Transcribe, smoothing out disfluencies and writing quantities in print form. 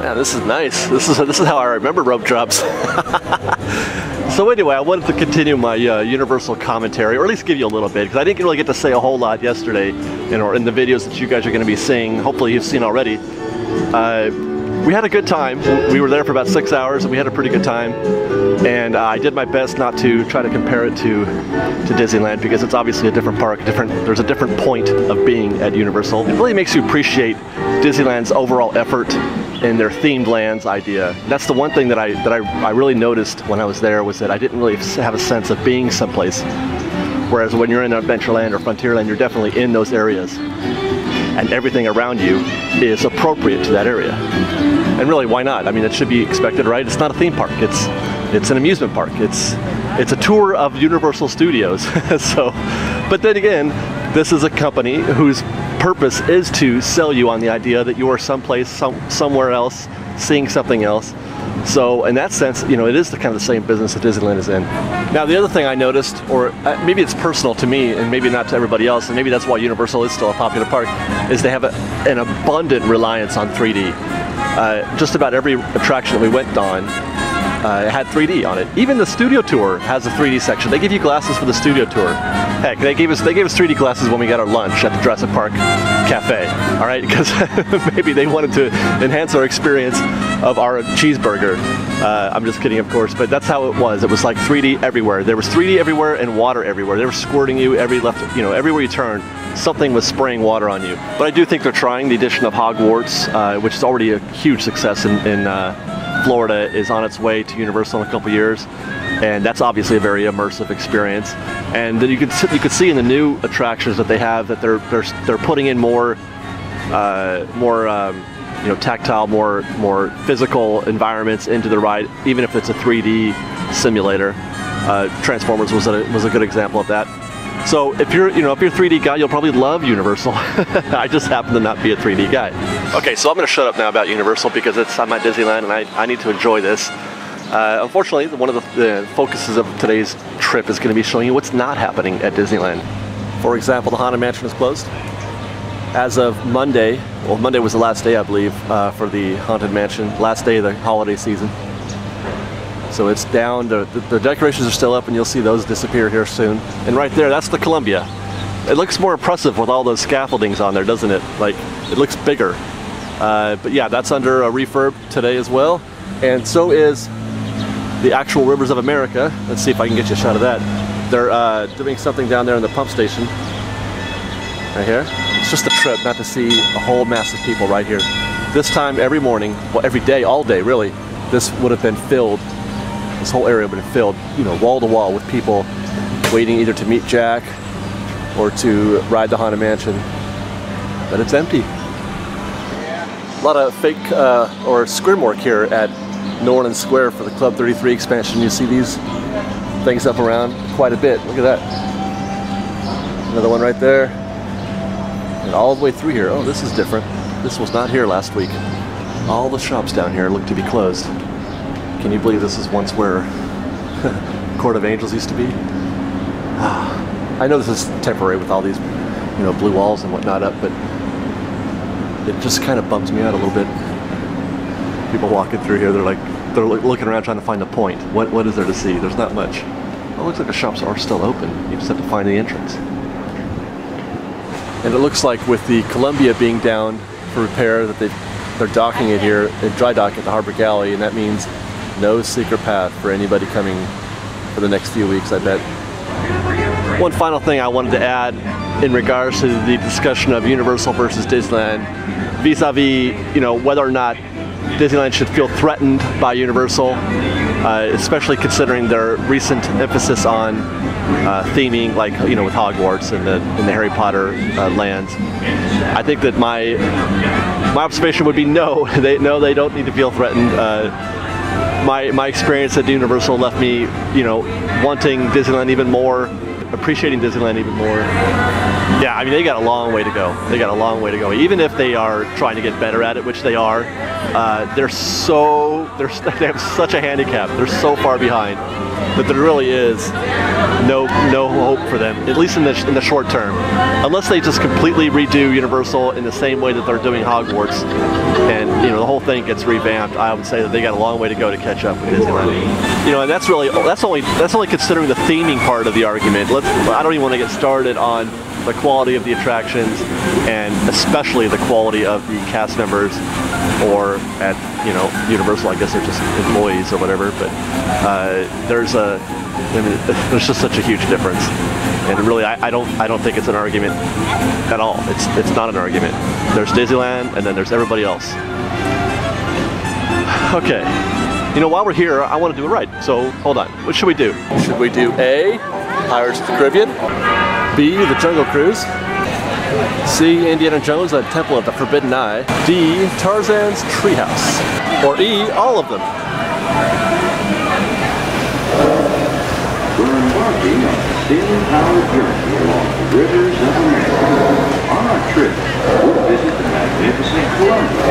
Man, this is nice. This is how I remember rope drops. So anyway, I wanted to continue my Universal commentary, or at least give you a little bit, because I didn't really get to say a whole lot yesterday, in the videos that you guys are going to be seeing. Hopefully you've seen already. We had a good time. We were there for about 6 hours, and we had a pretty good time. And I did my best not to try to compare it to Disneyland, because it's obviously a different park. There's a different point of being at Universal. It really makes you appreciate Disneyland's overall effort in their themed lands idea. That's the one thing that I really noticed when I was there, was that I didn't really have a sense of being someplace. Whereas when you're in Adventureland or Frontierland, you're definitely in those areas. And everything around you is appropriate to that area. And really, why not? I mean, it should be expected, right? It's not a theme park. It's an amusement park. It's a tour of Universal Studios. But then again, this is a company whose purpose is to sell you on the idea that you are someplace, somewhere else, seeing something else. So in that sense, it is kind of the same business that Disneyland is in. Now, the other thing I noticed, or maybe it's personal to me and maybe not to everybody else, and maybe that's why Universal is still a popular park, is they have an abundant reliance on 3D. Just about every attraction that we went on had 3D on it. Even the studio tour has a 3D section. They give you glasses for the studio tour. Heck, they gave us 3D glasses when we got our lunch at the Jurassic Park Cafe. All right, because maybe they wanted to enhance our experience of our cheeseburger. I'm just kidding, of course, but that's how it was. It was like 3D everywhere. There was 3D everywhere and water everywhere. They were squirting you everywhere you turned. Something was spraying water on you. But I do think they're trying. The addition of Hogwarts, which is already a huge success in Florida, is on its way to Universal in a couple years, and that's obviously a very immersive experience. And then you could see in the new attractions that they have that they're putting in more tactile, more physical environments into the ride, even if it's a 3D simulator. Transformers was a good example of that. So if you're a 3D guy, you'll probably love Universal. I just happen to not be a 3D guy. Okay, so I'm going to shut up now about Universal, because I'm at Disneyland and I need to enjoy this. Unfortunately, one of the focuses of today's trip is going to be showing you what's not happening at Disneyland. For example, the Haunted Mansion is closed. As of Monday, well, Monday was the last day, I believe, for the Haunted Mansion, last day of the holiday season. So it's down, the decorations are still up, and you'll see those disappear here soon. And right there, that's the Columbia. It looks more impressive with all those scaffoldings on there, doesn't it? Like, it looks bigger. But yeah, that's under a refurb today as well. And so is the actual Rivers of America. Let's see if I can get you a shot of that. They're doing something down there in the pump station. Right here. It's just a trip not to see a whole mass of people right here. This time every morning, well, every day, all day really, this would have been filled. This whole area would have been filled, wall to wall with people waiting either to meet Jack or to ride the Haunted Mansion. But it's empty. A lot of fake or scrim work here at New Orleans Square for the Club 33 expansion. You see these things up around quite a bit. Look at that. Another one right there. And all the way through here. Oh, this is different. This was not here last week. All the shops down here look to be closed. Can you believe this is once where Court of Angels used to be? I know this is temporary with all these, blue walls and whatnot up, but it just kind of bums me out a little bit. People walking through here, they're looking around trying to find a point. What is there to see? There's not much. Well, it looks like the shops are still open. You just have to find the entrance. And it looks like with the Columbia being down for repair, that they're docking it here, dry dock at the Harbor Galley, and that means no secret path for anybody coming for the next few weeks, I bet. One final thing I wanted to add in regards to the discussion of Universal versus Disneyland, vis-a-vis, whether or not Disneyland should feel threatened by Universal, especially considering their recent emphasis on theming, like with Hogwarts and the Harry Potter lands. I think that my observation would be no, they don't need to feel threatened. My experience at Universal left me, wanting Disneyland even more, appreciating Disneyland even more. Yeah, I mean, they got a long way to go. They got a long way to go. Even if they are trying to get better at it, which they are, they have such a handicap. They're so far behind that there really is no hope for them, at least in the short term, unless they just completely redo Universal in the same way that they're doing Hogwarts, and the whole thing gets revamped. I would say that they got a long way to go to catch up with Disneyland. And that's only considering the theming part of the argument. I don't even want to get started on the quality of the attractions, and especially the quality of the cast members, or at Universal, I guess they're just employees or whatever. But there's just such a huge difference, and really, I don't think it's an argument at all. It's not an argument. There's Disneyland, and then there's everybody else. Okay, while we're here, I want to do a ride. So hold on. What should we do? Should we do A, Pirates of the Caribbean? B, the Jungle Cruise? C, Indiana Jones and the Temple of the Forbidden Eye? D, Tarzan's Treehouse? Or E, all of them? We're embarking on a steam-powered journey along the rivers of America. On our trip, we'll visit the magnificent Columbia,